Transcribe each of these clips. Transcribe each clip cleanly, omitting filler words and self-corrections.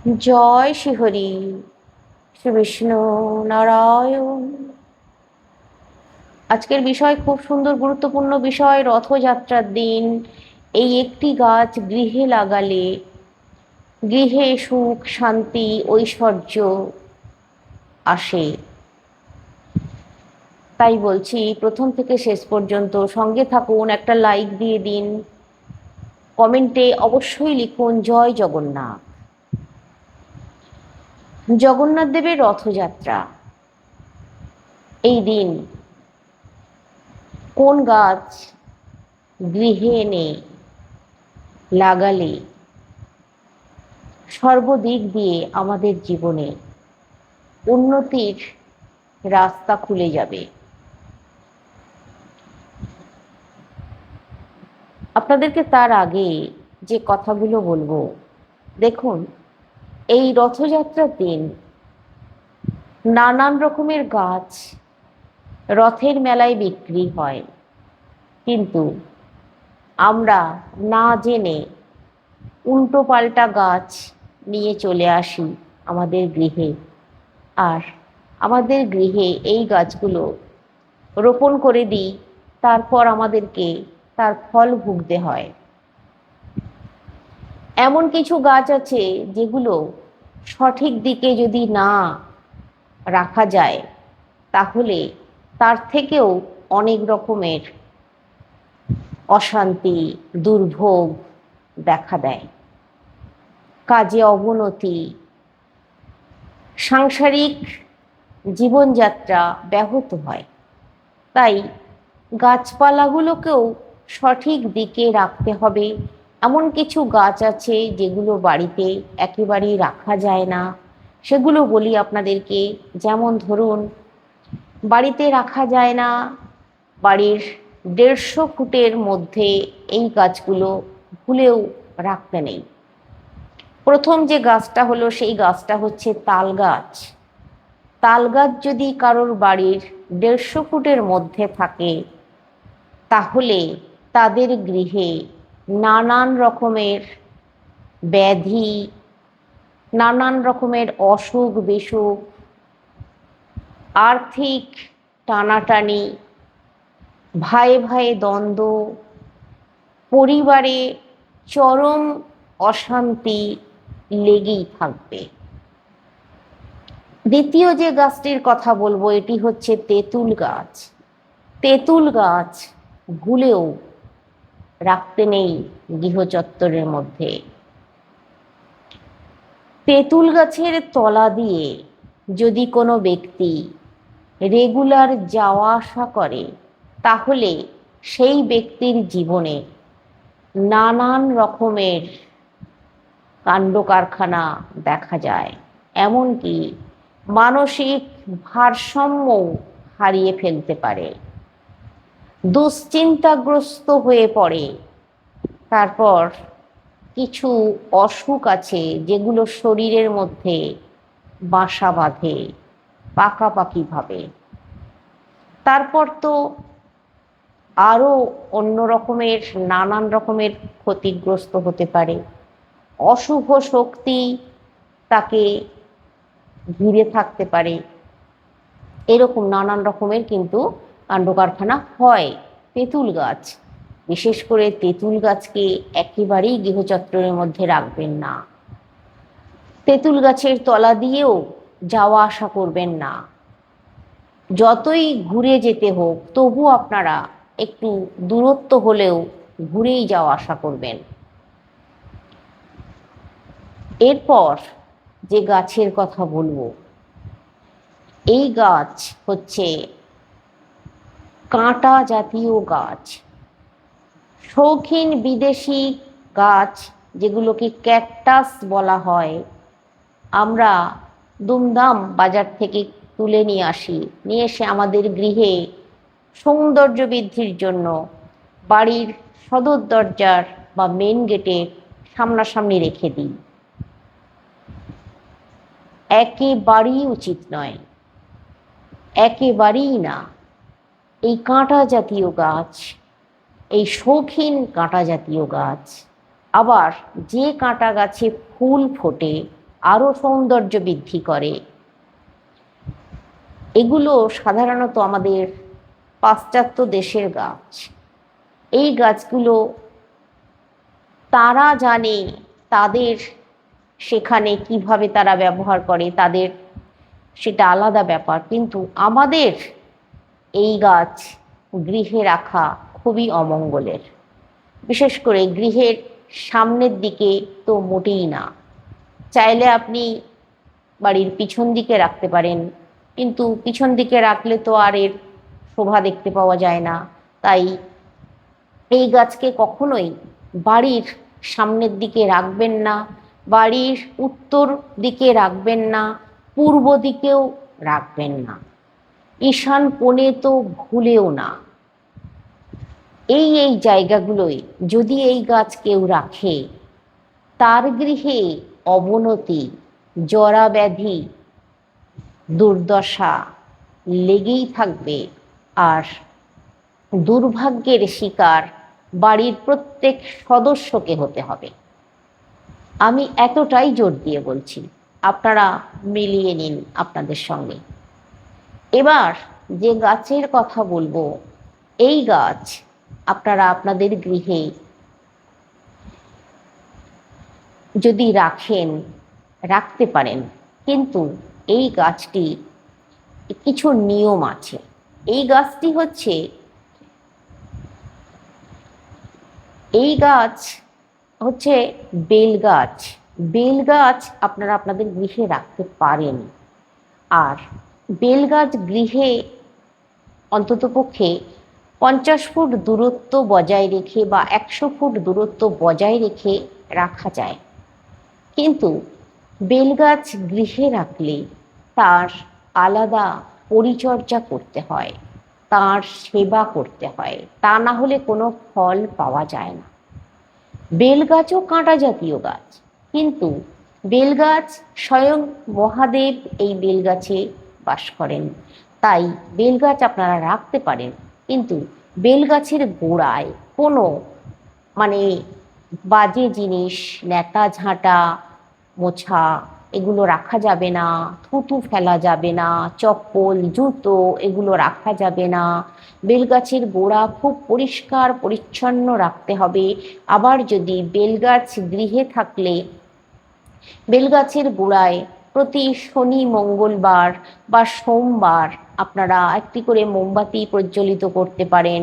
জয় শ্রীহরি, শ্রী বিষ্ণু নারায়ণ। আজকের বিষয় খুব সুন্দর, গুরুত্বপূর্ণ বিষয়। রথযাত্রার দিন এই একটি গাছ গৃহে লাগালে গৃহে সুখ, শান্তি, ঐশ্বর্য আসে। তাই বলছি, প্রথম থেকে শেষ পর্যন্ত সঙ্গে থাকুন। একটা লাইক দিয়ে দিন, কমেন্টে অবশ্যই লিখুন জয় জগন্নাথ। জগন্নাথ দেবের রথযাত্রা এই দিন কোন গাছ গৃহে এনে লাগালে সর্বদিক দিয়ে আমাদের জীবনে উন্নতির রাস্তা খুলে যাবে। আপনাদেরকে তার আগে যে কথাগুলো বলবো, দেখুন, এই রথযাত্রার দিন নানান রকমের গাছ রথের মেলায় বিক্রি হয়, কিন্তু আমরা না জেনে উল্টো পাল্টা গাছ নিয়ে চলে আসি আমাদের গৃহে, আর আমাদের গৃহে এই গাছগুলো রোপণ করে দিই। তারপর আমাদেরকে তার ফল ভুগতে হয়। এমন কিছু গাছ আছে যেগুলো সঠিক দিকে যদি না রাখা যায়, তাহলে তার থেকেও অনেক রকমের অশান্তি, দুর্ভোগ দেখা দেয়, কাজে অবনতি, সাংসারিক জীবনযাত্রা ব্যাহত হয়। তাই গাছপালাগুলোকেও সঠিক দিকে রাখতে হবে। এমন কিছু গাছ আছে যেগুলো বাড়িতে একেবারেই রাখা যায় না, সেগুলো বলি আপনাদেরকে। যেমন ধরুন, বাড়িতে রাখা যায় না, বাড়ির 150 ফুটের মধ্যে এই গাছগুলো ভুলেও রাখতে নেই। প্রথম যে গাছটা হলো, সেই গাছটা হচ্ছে তাল গাছ। তাল গাছ যদি কারোর বাড়ির 150 ফুটের মধ্যে থাকে, তাহলে তাদের গৃহে নানান রকমের ব্যাধি, নানান রকমের অসুখ বিসুখ, আর্থিক টানাটানি, ভাইয়ে ভাইয়ে দ্বন্দ্ব, পরিবারে চরম অশান্তি লেগেই থাকবে। দ্বিতীয় যে গাছটির কথা বলবো, এটি হচ্ছে তেঁতুল গাছ। তেঁতুল গাছ ভুলেও রাখতে নেই গৃহচত্বরের মধ্যে। তেঁতুল গাছের তলা দিয়ে যদি কোনো ব্যক্তি রেগুলার যাওয়া আসা করে, তাহলে সেই ব্যক্তির জীবনে নানান রকমের কাণ্ড কারখানা দেখা যায়। এমনকি মানসিক ভারসাম্য হারিয়ে ফেলতে পারে, দুশ্চিন্তাগ্রস্ত হয়ে পড়ে। তারপর কিছু অসুখ আছে যেগুলো শরীরের মধ্যে বাসা বাঁধে পাকাপাকিভাবে। তারপর তো আরও অন্য রকমের নানান রকমের ক্ষতিগ্রস্ত হতে পারে। অশুভ শক্তি তাকে ঘিরে থাকতে পারে। এরকম নানান রকমের কিন্তু কাণ্ডকারখানা হয়। তেঁতুল গাছ, বিশেষ করে তেঁতুল গাছকে একেবারেই গৃহচত্বরের মধ্যে রাখবেন না। তেঁতুল গাছের তলা দিয়েও যাওয়া আসা করবেন না। যতই ঘুরে যেতে হোক, তবু আপনারা একটু দূরত্ব হলেও ঘুরেই যাওয়া আসা করবেন। এরপর যে গাছের কথা বলবো, এই গাছ হচ্ছে কাঁটা জাতীয় গাছ। শৌখিন বিদেশি গাছ, যেগুলোকে ক্যাকটাস বলা হয়, আমরা দুমদাম বাজার থেকে তুলে নিয়ে আসি। নিয়ে এসে আমাদের গৃহে সৌন্দর্য বৃদ্ধির জন্য বাড়ির সদর দরজার বা মেন গেটের সামনাসামনি রেখে দিই। একেবারেই উচিত নয়, একেবারেই না। এই কাঁটা জাতীয় গাছ, এই শৌখিন কাঁটা জাতীয় গাছ, আবার যে কাঁটা গাছে ফুল ফোটে, আরও সৌন্দর্য বৃদ্ধি করে। এগুলো সাধারণত আমাদের পাশ্চাত্য দেশের গাছ। এই গাছগুলো তারা জানে, তাদের সেখানে কিভাবে তারা ব্যবহার করে, তাদের সেটা আলাদা ব্যাপার। কিন্তু আমাদের এই গাছ গৃহে রাখা খুবই অমঙ্গলের। বিশেষ করে গৃহের সামনের দিকে তো মোটেই না। চাইলে আপনি বাড়ির পিছন দিকে রাখতে পারেন, কিন্তু পিছন দিকে রাখলে তো আর এর শোভা দেখতে পাওয়া যায় না। তাই এই গাছকে কখনোই বাড়ির সামনের দিকে রাখবেন না, বাড়ির উত্তর দিকে রাখবেন না, পূর্ব দিকেও রাখবেন না, ঈশান কোণে তো ভুলেও না। এই জায়গাগুলোই যদি এই গাছ কেউ রাখে, তার গৃহে অবনতি, জরা ব্যাধি, দুর্দশা লেগেই থাকবে। আর দুর্ভাগ্যের শিকার বাড়ির প্রত্যেক সদস্যকে হতে হবে। আমি এতটাই জোর দিয়ে বলছি, আপনারা মিলিয়ে নিন আপনাদের সঙ্গে। এবার যে গাছের কথা বলবো, এই গাছ আপনারা আপনাদের গৃহে যদি রাখতে পারেন, কিন্তু এই গাছটি কিছু নিয়ম আছে। এই গাছটি হচ্ছে, এই গাছ হচ্ছে বেল গাছ। বেল গাছ আপনারা আপনাদের গৃহে রাখতে পারেন। আর বেল গাছ গৃহে অন্ততপক্ষে 50 ফুট দূরত্ব বজায় রেখে বা 100 ফুট দূরত্ব বজায় রেখে রাখা যায়। কিন্তু বেলগাছ গৃহে রাখলে তার আলাদা পরিচর্যা করতে হয়, তার সেবা করতে হয়, তা না হলে কোনো ফল পাওয়া যায় না। বেলগাছও কাঁটা জাতীয় গাছ, কিন্তু বেলগাছ স্বয়ং মহাদেব এই বেলগাছে বাস করেন। তাই বেলগাছ আপনারা রাখতে পারেন, কিন্তু বেলগাছের গোড়ায় কোনো মানে বাজে জিনিস, ন্যাতা ঝাঁটা মোছা এগুলো রাখা যাবে না, থুতু ফেলা যাবে না, চপ্পল জুতো এগুলো রাখা যাবে না। বেলগাছের গোড়া খুব পরিষ্কার পরিচ্ছন্ন রাখতে হবে। আবার যদি বেলগাছ গৃহে থাকলে বেলগাছের গোড়ায় প্রতি শনি মঙ্গলবার বা সোমবার আপনারা একটি করে মোমবাতি প্রজ্বলিত করতে পারেন,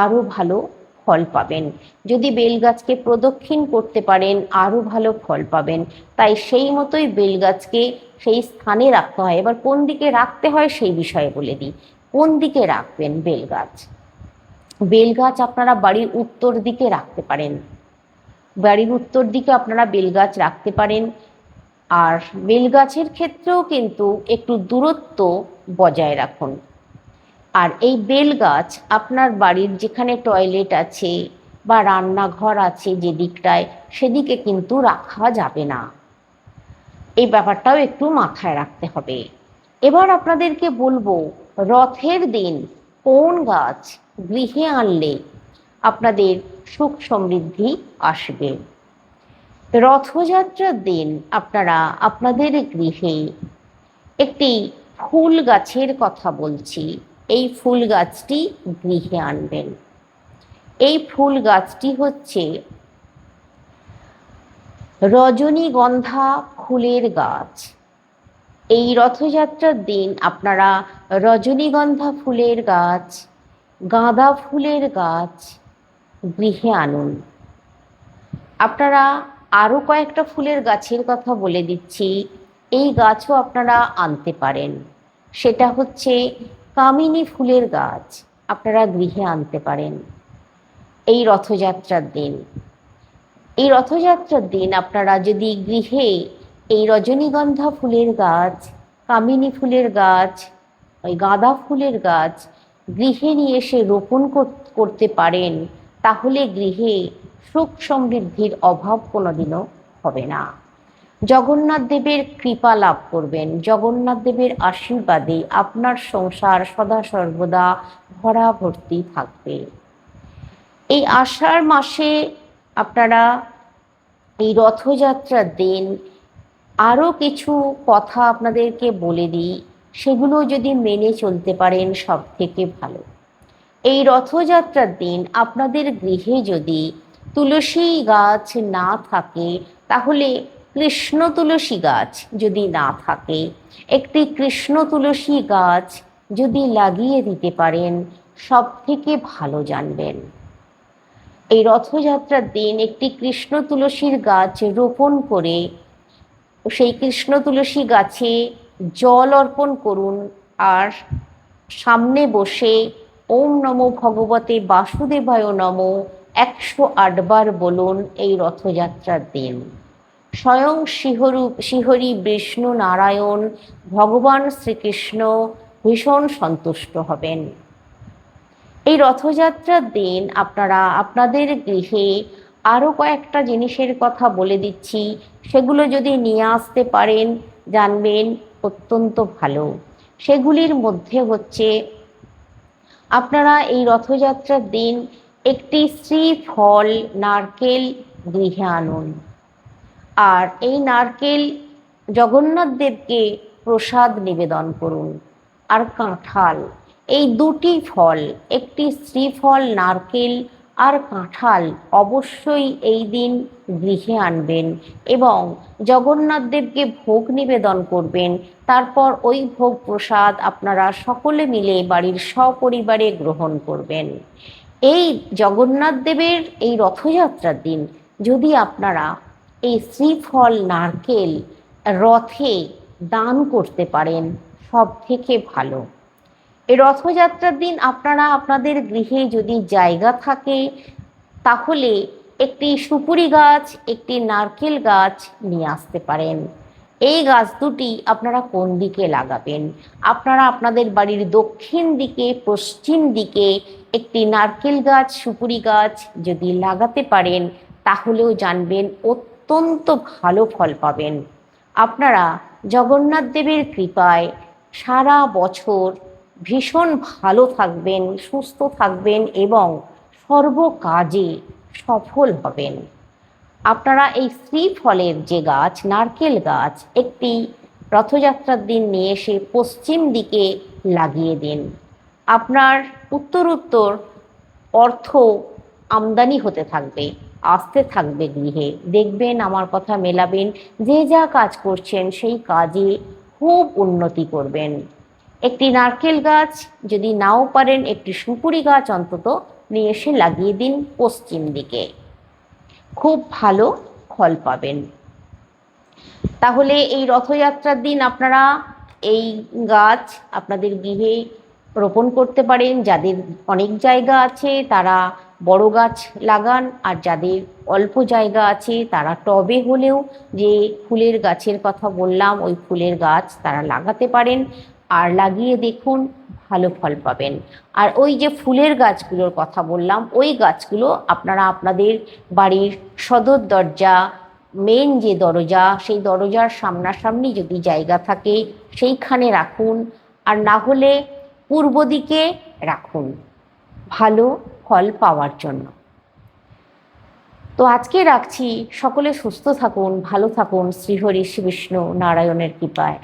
আরও ভালো ফল পাবেন। যদি বেলগাছকে প্রদক্ষিণ করতে পারেন, আরও ভালো ফল পাবেন। তাই সেই মতোই বেলগাছকে সেই স্থানে রাখতে হয়। এবার কোন দিকে রাখতে হয় সেই বিষয়ে বলে দিই। কোন দিকে রাখবেন বেলগাছ? বেলগাছ আপনারা বাড়ির উত্তর দিকে রাখতে পারেন। বাড়ির উত্তর দিকে আপনারা বেলগাছ রাখতে পারেন। আর বেলগাছের ক্ষেত্রেও কিন্তু একটু দূরত্ব বজায় রাখুন। আর এই বেলগাছ আপনার বাড়ির যেখানে টয়লেট আছে বা রান্নাঘর আছে যে দিকটায়, সেদিকে কিন্তু রাখা যাবে না। এই ব্যাপারটাও একটু মাথায় রাখতে হবে। এবার আপনাদেরকে বলবো, রথের দিন কোন গাছ গৃহে আনলে আপনাদের সুখ সমৃদ্ধি আসবে। রথযাত্রার দিন আপনারা আপনাদের গৃহে একটি ফুল গাছের কথা বলছি, এই ফুল গাছটি গৃহে আনবেন। এই ফুল গাছটি হচ্ছে রজনীগন্ধা ফুলের গাছ। এই রথযাত্রার দিন আপনারা রজনীগন্ধা ফুলের গাছ, গাঁদা ফুলের গাছ গৃহে আনুন। আপনারা আরও কয়েকটা ফুলের গাছের কথা বলে দিচ্ছি, এই গাছও আপনারা আনতে পারেন। সেটা হচ্ছে কামিনী ফুলের গাছ, আপনারা গৃহে আনতে পারেন এই রথযাত্রার দিন। এই রথযাত্রার দিন আপনারা যদি গৃহে এই রজনীগন্ধা ফুলের গাছ, কামিনী ফুলের গাছ, ওই গাঁদা ফুলের গাছ গৃহে নিয়ে এসে রোপণ করতে পারেন, তাহলে গৃহে সুখ সমৃদ্ধির অভাব কোনোদিনও হবে না। জগন্নাথ দেবের কৃপা লাভ করবেন। জগন্নাথ দেবের আশীর্বাদে আপনার সংসার সদা সর্বদা ভরা ভর্তি থাকবে। এই আষাঢ় মাসে আপনারা এই রথযাত্রার দিন আরও কিছু কথা আপনাদেরকে বলে দিই, সেগুলো যদি মেনে চলতে পারেন সব থেকে ভালো। এই রথযাত্রার দিন আপনাদের গৃহে যদি তুলসী গাছ না থাকে, তাহলে কৃষ্ণ তুলসী গাছ যদি না থাকে, একটি কৃষ্ণ তুলসী গাছ যদি লাগিয়ে দিতে পারেন সব থেকে ভালো জানবেন। এই রথযাত্রার দিন একটি কৃষ্ণ তুলসীর গাছ রোপণ করে সেই কৃষ্ণ তুলসী গাছে জল অর্পণ করুন, আর সামনে বসে ওম নমো ভগবতে বাসুদেবায় নমো 108 বার বলুন এই রথযাত্রার দিন। স্বয়ং শ্রীহরি বিষ্ণু নারায়ণ ভগবান শ্রীকৃষ্ণ ভীষণ সন্তুষ্ট হবেন। এই রথযাত্রার দিন আপনারা আপনাদের গৃহে আরও কয়েকটা জিনিসের কথা বলে দিচ্ছি, সেগুলো যদি নিয়ে আসতে পারেন জানবেন অত্যন্ত ভালো। সেগুলির মধ্যে হচ্ছে, আপনারা এই রথযাত্রার দিন একটি শ্রীফল নারকেল গৃহে আনুন, আর এই নারকেল জগন্নাথ দেবকে প্রসাদ নিবেদন করুন। আর কাঁঠাল, এই দুটি ফল, একটি শ্রীফল নারকেল আর কাঁঠাল অবশ্যই এই দিন গৃহে আনবেন এবং জগন্নাথ দেবকে ভোগ নিবেদন করবেন। তারপর ওই ভোগ প্রসাদ আপনারা সকলে মিলে বাড়ির সপরিবারে গ্রহণ করবেন। এই জগন্নাথ দেবের এই রথযাত্রার দিন যদি আপনারা এই শ্রীফল নারকেল রথে দান করতে পারেন সব থেকে ভালো। এই রথযাত্রার দিন আপনারা আপনাদের গৃহে যদি জায়গা থাকে, তাহলে একটি সুপুরি গাছ, একটি নারকেল গাছ নিয়ে আসতে পারেন। এই গাছ দুটি আপনারা কোন দিকে লাগাবেন? আপনারা আপনাদের বাড়ির দক্ষিণ দিকে, পশ্চিম দিকে একটি নারকেল গাছ, সুপুরি গাছ যদি লাগাতে পারেন, তাহলেও জানবেন অত্যন্ত ভালো ফল পাবেন। আপনারা জগন্নাথ দেবের কৃপায় সারা বছর ভীষণ ভালো থাকবেন, সুস্থ থাকবেন এবং সর্বকাজে সফল হবেন। আপনারা এই শ্রীফলের যে গাছ, নারকেল গাছ, একটি রথযাত্রার দিন নিয়ে এসে পশ্চিম দিকে লাগিয়ে দিন। আপনার উত্তর অর্থ আমদানি হতে থাকবে, আসতে থাকবে গৃহে। দেখবেন, আমার কথা মেলাবেন, যে যা কাজ করছেন সেই কাজে খুব উন্নতি করবেন। একটি নারকেল গাছ যদি নাও পারেন, একটি সুপুরি গাছ অন্তত নিয়ে এসে লাগিয়ে দিন পশ্চিম দিকে, খুব ভালো ফল পাবেন। তাহলে এই রথযাত্রার দিন আপনারা এই গাছ আপনাদের গৃহে রোপণ করতে পারেন। যাদের অনেক জায়গা আছে তারা বড় গাছ লাগান, আর যাদের অল্প জায়গা আছে তারা টবে হলেও যে ফুলের গাছের কথা বললাম ওই ফুলের গাছ তারা লাগাতে পারেন, আর লাগিয়ে দেখুন ভালো ফল পাবেন। আর ওই যে ফুলের গাছগুলোর কথা বললাম ওই গাছগুলো আপনারা আপনাদের বাড়ির সদর দরজা, মেন যে দরজা, সেই দরজার সামনাসামনি যদি জায়গা থাকে সেইখানে রাখুন, আর না হলে পূর্ব দিকে রাখুন ভালো ফল পাওয়ার জন্য। তো আজকে রাখছি, সকলে সুস্থ থাকুন, ভালো থাকুন, শ্রীহরি শ্রী বিষ্ণু নারায়ণের কৃপায়।